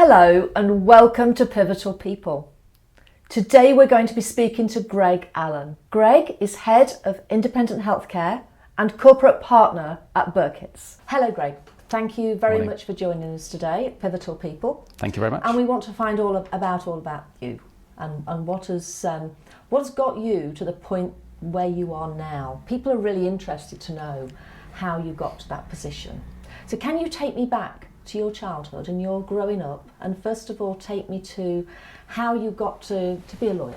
Hello and welcome to Pivotal People. Today we're going to be speaking to Greg Allan. Greg is Head of Independent Healthcare and Corporate Partner at Birketts. Hello Greg, thank you very much for joining us today at Pivotal People. Thank you very much. And we want to find all about you and what has got you to the point where you are now. People are really interested to know how you got to that position. So can you take me back to your childhood and your growing up, and first of all take me to how you got to be a lawyer?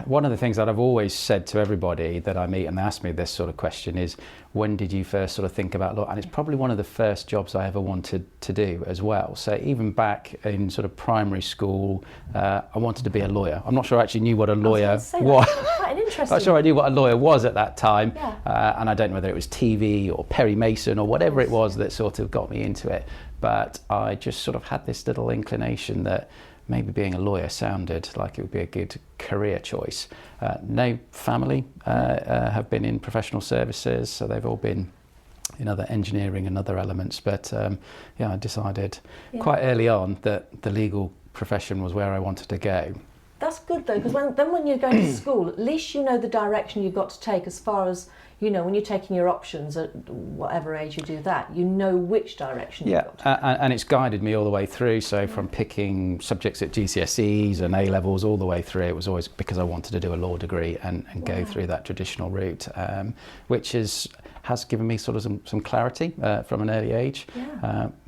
One of the things that I've always said to everybody that I meet and they ask me this sort of question is, when did you first sort of think about law? And it's probably one of the first jobs I ever wanted to do as well. So even back in sort of primary school, I wanted to be a lawyer. I'm not sure I actually knew what a lawyer was. Quite an interesting. Not sure I knew what a lawyer was at that time. Yeah. And I don't know whether it was TV or Perry Mason or whatever it was that sort of got me into it. But I just sort of had this little inclination that maybe being a lawyer sounded like it would be a good career choice. No family have been in professional services, so they've all been in other engineering and other elements. But I decided quite early on that the legal profession was where I wanted to go. That's good though, because when you're going to school, at least you know the direction you've got to take as far as, you know, when you're taking your options at whatever age you do that, you know which direction you've got to take. And it's guided me all the way through. So from picking subjects at GCSEs and A-levels all the way through, it was always because I wanted to do a law degree and go through that traditional route, which has given me sort of some clarity from an early age.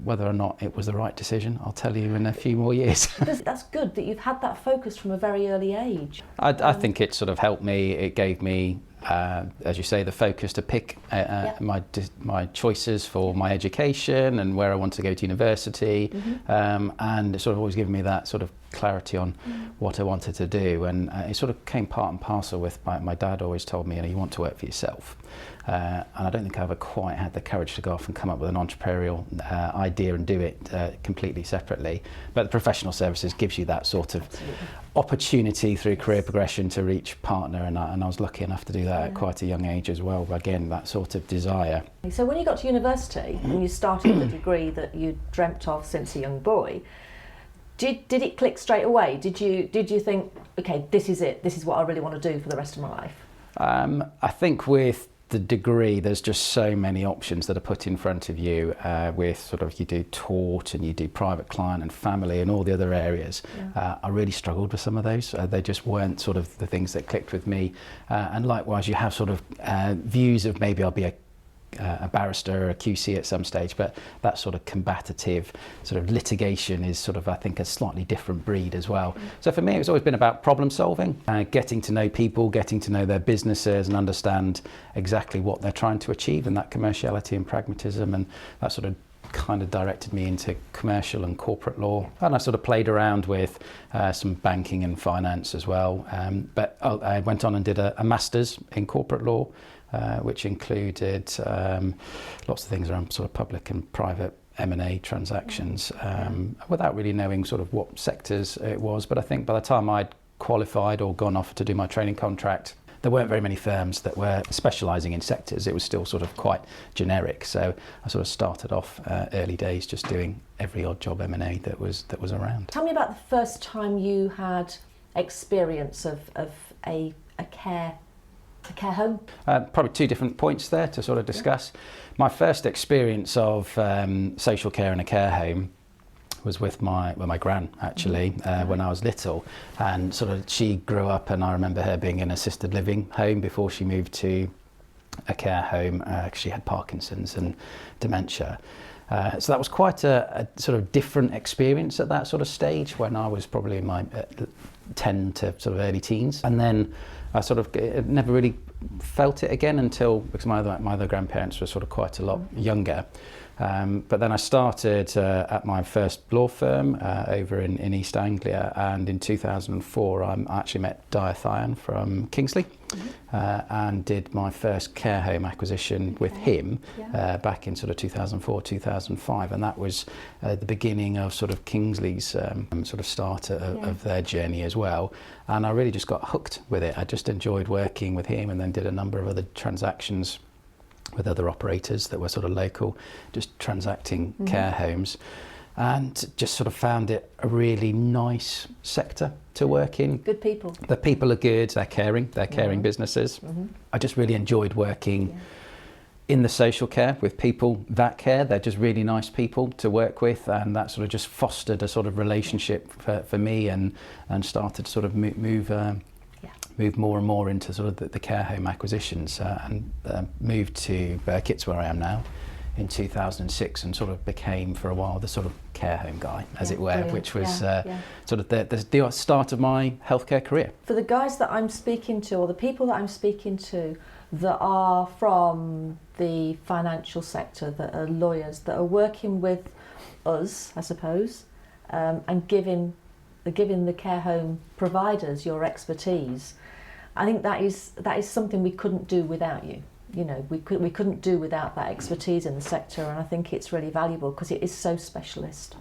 Whether or not it was the right decision, I'll tell you in a few more years. That's good that you've had that focus from a very early age. I think it sort of helped me. It gave me, as you say, the focus to pick my choices for my education and where I want to go to university, and it sort of always given me that sort of clarity on what I wanted to do, and it sort of came part and parcel with my dad always told me, you want to work for yourself, and I don't think I ever quite had the courage to go off and come up with an entrepreneurial idea and do it completely separately, but the professional services gives you that sort of opportunity through career progression to reach partner, and I was lucky enough to do that at quite a young age as well. Again, that sort of desire. So when you got to university and you started the degree that you dreamt of since a young boy, did it click straight away? Did you think, okay, this is it, this is what I really want to do for the rest of my life? I think with the degree, there's just so many options that are put in front of you with sort of, you do tort and you do private client and family and all the other areas. I really struggled with some of those. They just weren't sort of the things that clicked with me. And likewise, you have sort of views of maybe I'll be a barrister or a QC at some stage, but that sort of combative sort of litigation is sort of, I think, a slightly different breed as well. So for me, it's always been about problem solving, getting to know people, getting to know their businesses and understand exactly what they're trying to achieve, and that commerciality and pragmatism, and that sort of kind of directed me into commercial and corporate law. And I sort of played around with some banking and finance as well, but I went on and did a master's in corporate law, which included lots of things around sort of public and private M&A transactions, without really knowing sort of what sectors it was. But I think by the time I'd qualified or gone off to do my training contract, there weren't very many firms that were specialising in sectors. It was still sort of quite generic. So I sort of started off early days just doing every odd job M&A that was around. Tell me about the first time you had experience of a care home. Probably two different points there to sort of discuss. My first experience of social care in a care home was with my gran, actually, when I was little, and sort of she grew up, and I remember her being in an assisted living home before she moved to a care home. She had Parkinson's and dementia. So that was quite a sort of different experience at that sort of stage when I was probably in my 10 to sort of early teens. And then I sort of never really felt it again until, because my other grandparents were sort of quite a lot younger. But then I started at my first law firm over in East Anglia, and in 2004 I actually met Diathian from Kingsley, and did my first care home acquisition with him back in sort of 2004, 2005, and that was the beginning of sort of Kingsley's sort of start of their journey as well. And I really just got hooked with it. I just enjoyed working with him, and then did a number of other transactions with other operators that were sort of local, just transacting care homes, and just sort of found it a really nice sector to work in. Good people. The people are good, they're caring businesses. I just really enjoyed working in the social care with people that care. They're just really nice people to work with, and that sort of just fostered a sort of relationship for me, and started to sort of move more and more into sort of the care home acquisitions, and moved to Birketts, where I am now, in 2006, and sort of became for a while the sort of care home guy, as it were, brilliant. which was sort of the start of my healthcare career. For the guys that I'm speaking to, or the people that I'm speaking to that are from the financial sector, that are lawyers, that are working with us, I suppose, and giving the care home providers your expertise, I think that is something we couldn't do without you. You know, we couldn't do without that expertise in the sector, and I think it's really valuable because it is so specialist.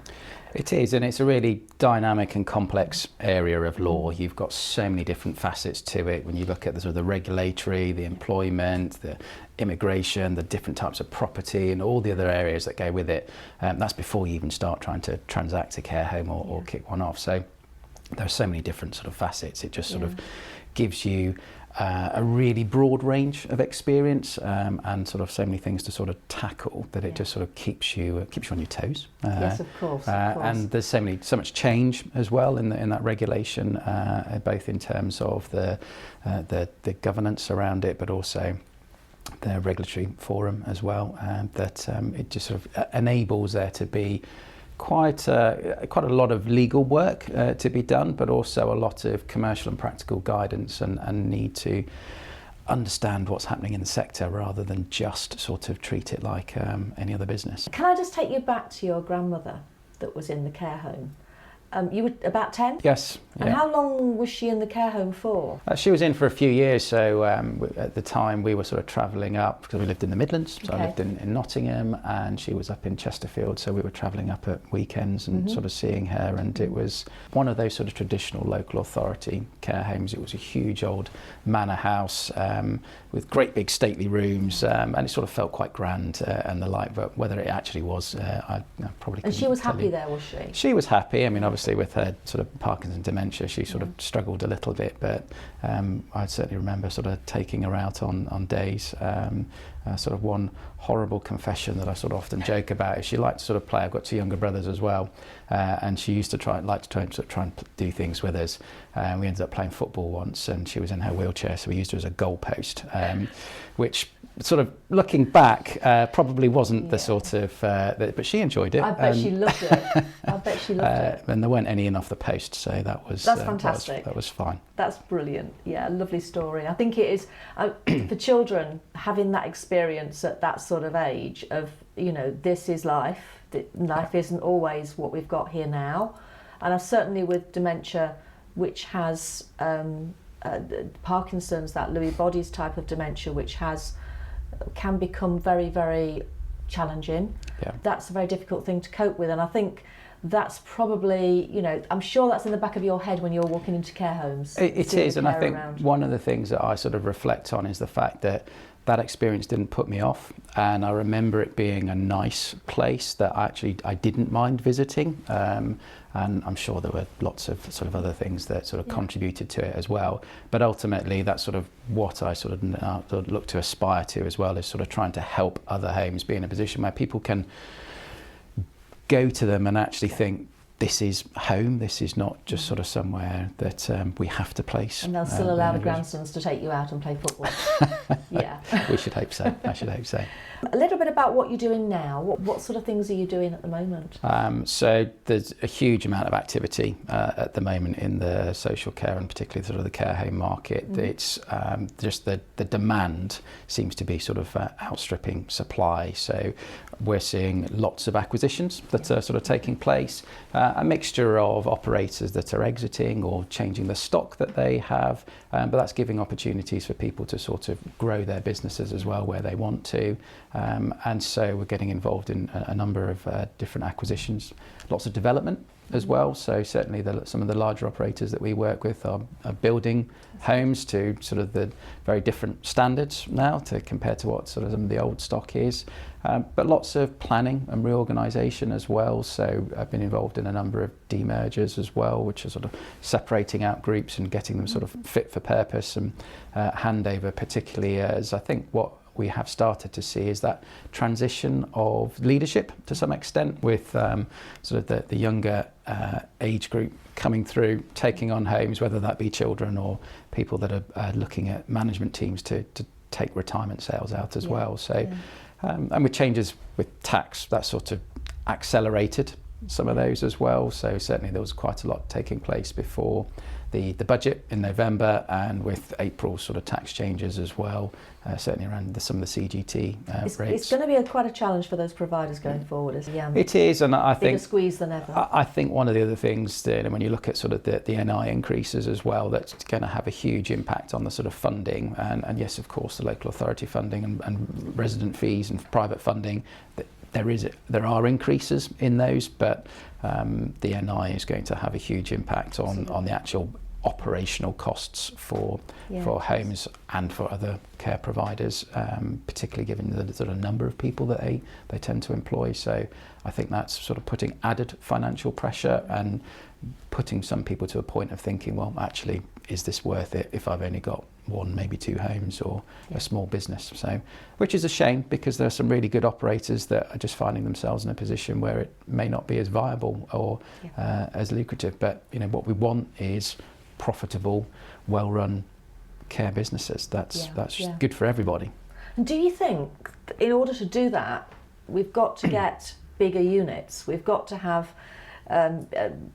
It is, and it's a really dynamic and complex area of law. You've got so many different facets to it. When you look at the sort of the regulatory, the employment, the immigration, the different types of property, and all the other areas that go with it, that's before you even start trying to transact a care home or kick one off. So there are so many different sort of facets. It just sort of gives you a really broad range of experience, and sort of so many things to sort of tackle that it just sort of keeps you on your toes. Yes, of course. And there's so much change as well in that regulation, both in terms of the governance around it, but also the regulatory forum as well. That it just sort of enables there to be quite a lot of legal work to be done, but also a lot of commercial and practical guidance, and need to understand what's happening in the sector rather than just sort of treat it like any other business. Can I just take you back to your grandmother that was in the care home? You were about 10? Yes. And how long was she in the care home for? She was in for a few years, so at the time we were sort of travelling up, because we lived in the Midlands, so I lived in Nottingham, and she was up in Chesterfield, so we were travelling up at weekends and sort of seeing her, and it was one of those sort of traditional local authority care homes. It was a huge old manor house with great big stately rooms, and it sort of felt quite grand and the like, but whether it actually was, I probably couldn't. And she was tell happy you. there, was she? She was happy. I mean, obviously with her sort of Parkinson's dementia, she sort of struggled a little bit, but I certainly remember sort of taking her out on days. Sort of one horrible confession that I sort of often joke about is she liked to sort of play. I've got two younger brothers as well, and she used to try and do things with us. We ended up playing football once, and she was in her wheelchair, so we used her as a goalpost, which sort of looking back probably wasn't the sort of, but she enjoyed it. I bet she loved it. I bet she loved it. And there weren't any in off the post, so that's fantastic. That was fine. That's brilliant. Yeah, lovely story. I think it is for children having that experience at that sort of age of, you know, this is life. Life isn't always what we've got here now, and I've certainly with dementia, which has Parkinson's, that Lewy bodies type of dementia, which can become very, very challenging. Yeah. That's a very difficult thing to cope with, and I think that's probably, you know, I'm sure that's in the back of your head when you're walking into care homes. It is, and I think one of the things that I sort of reflect on is the fact that experience didn't put me off, and I remember it being a nice place that I didn't mind visiting, and I'm sure there were lots of sort of other things that sort of contributed to it as well, but ultimately that's sort of what I sort of look to aspire to as well, is sort of trying to help other homes be in a position where people can go to them and actually think, this is home, this is not just sort of somewhere that we have to place. And they'll still allow the grandsons to take you out and play football. Yeah. We should hope so. I should hope so. A little bit about what you're doing now. What sort of things are you doing at the moment? So there's a huge amount of activity at the moment in the social care, and particularly sort of the care home market. It's just the demand seems to be sort of outstripping supply. So we're seeing lots of acquisitions that are sort of taking place, a mixture of operators that are exiting or changing the stock that they have, but that's giving opportunities for people to sort of grow their businesses as well where they want to. And so we're getting involved in a number of different acquisitions, lots of development as well. So certainly some of the larger operators that we work with are building homes to sort of the very different standards now to compare to what sort of some of the old stock is. But lots of planning and reorganisation as well. So I've been involved in a number of demergers as well, which are sort of separating out groups and getting them sort of fit for purpose, and handover, particularly as I think what we have started to see is that transition of leadership to some extent, with sort of the younger age group coming through, taking on homes, whether that be children or people that are looking at management teams to take retirement sales out as well. So, and with changes with tax, that sort of accelerated some of those as well. So certainly there was quite a lot taking place before the budget in November, and with April sort of tax changes as well, certainly around some of the CGT rates. It's going to be quite a challenge for those providers going forward, isn't it? It is, and I think bigger squeeze than ever. I think one of the other things that, when you look at sort of the NI increases as well, that's going to have a huge impact on the sort of funding, and yes, of course, the local authority funding and resident fees and private funding. There are increases in those, but the NI is going to have a huge impact on the actual operational costs for homes and for other care providers, particularly given the sort of number of people that they tend to employ. So I think that's sort of putting added financial pressure and putting some people to a point of thinking, well, actually, is this worth it if I've only got one, maybe two homes or a small business? So, which is a shame, because there are some really good operators that are just finding themselves in a position where it may not be as viable or as lucrative. But what we want is profitable, well-run care businesses. That's good for everybody. And do you think, in order to do that, we've got to get bigger units? We've got to have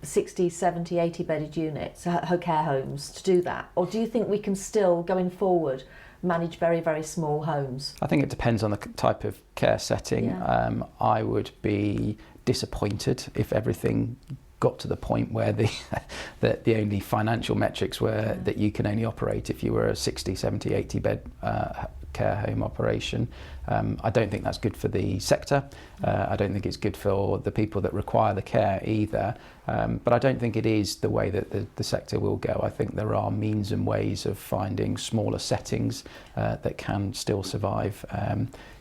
60, 70, 80 bedded units, care homes, to do that? Or do you think we can still, going forward, manage very, very small homes? I think it depends on the type of care setting. I would be disappointed if everything got to the point where the only financial metrics were that you can only operate if you were a 60, 70, 80 bed care home operation. I don't think that's good for the sector. I don't think it's good for the people that require the care either. But I don't think it is the way that the sector will go. I think there are means and ways of finding smaller settings that can still survive.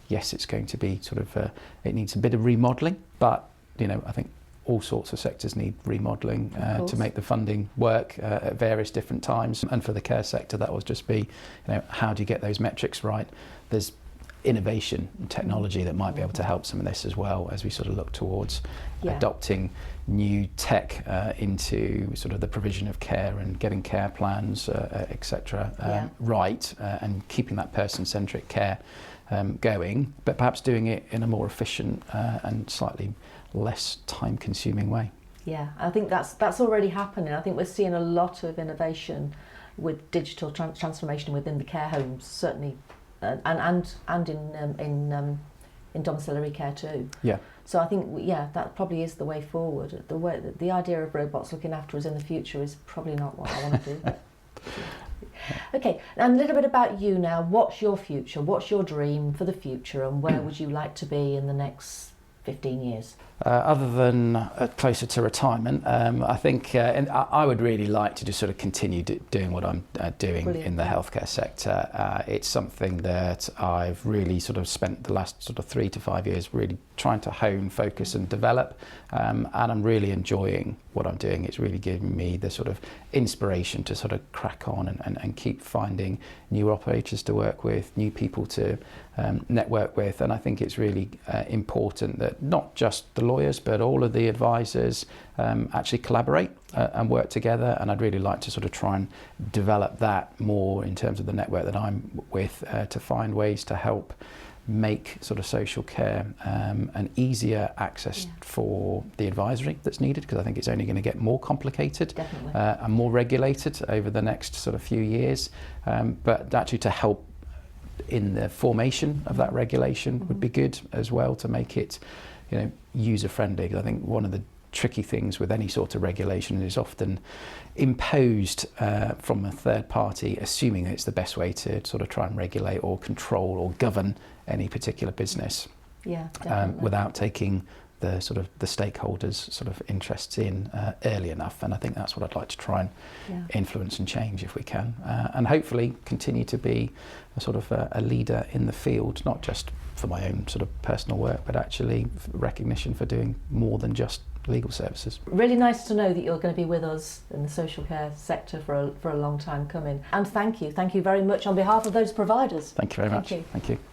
Yes, it's going to be sort of, it needs a bit of remodelling, but I think all sorts of sectors need remodelling to make the funding work at various different times. And for the care sector, that will just be, how do you get those metrics right? There's innovation and technology that might be able to help some of this as well, as we sort of look towards adopting new tech into sort of the provision of care and getting care plans, etc. Right, and keeping that person-centric care going, but perhaps doing it in a more efficient and slightly less time-consuming way. Yeah, I think that's already happening. I think we're seeing a lot of innovation with digital transformation within the care homes, certainly, and in domiciliary care too. Yeah. So I think that probably is the way forward. The idea of robots looking after us in the future is probably not what I want to do. Okay, and a little bit about you now. What's your future? What's your dream for the future, and where would you like to be in the next 15 years? Other than closer to retirement, I think and I would really like to just sort of continue doing what I'm doing in the healthcare sector. It's something that I've really sort of spent the last sort of 3 to 5 years really trying to hone, focus and develop, and I'm really enjoying what I'm doing. It's really giving me the sort of inspiration to sort of crack on and keep finding new operators to work with, new people to network with, and I think it's really important that not just the lawyers but all of the advisors actually collaborate and work together, and I'd really like to sort of try and develop that more in terms of the network that I'm with, to find ways to help make sort of social care an easier access for the advisory that's needed, because I think it's only going to get more complicated and more regulated over the next sort of few years, but actually to help in the formation of that regulation would be good as well, to make it user friendly. I think one of the tricky things with any sort of regulation is often imposed from a third party, assuming it's the best way to sort of try and regulate or control or govern any particular business, without taking the sort of the stakeholders' sort of interests in early enough. And I think that's what I'd like to try and influence and change if we can, and hopefully continue to be a sort of a leader in the field, not just for my own sort of personal work, but actually recognition for doing more than just legal services. Really nice to know that you're going to be with us in the social care sector for a long time coming. And thank you very much on behalf of those providers. Thank you very much. Thank you. Thank you.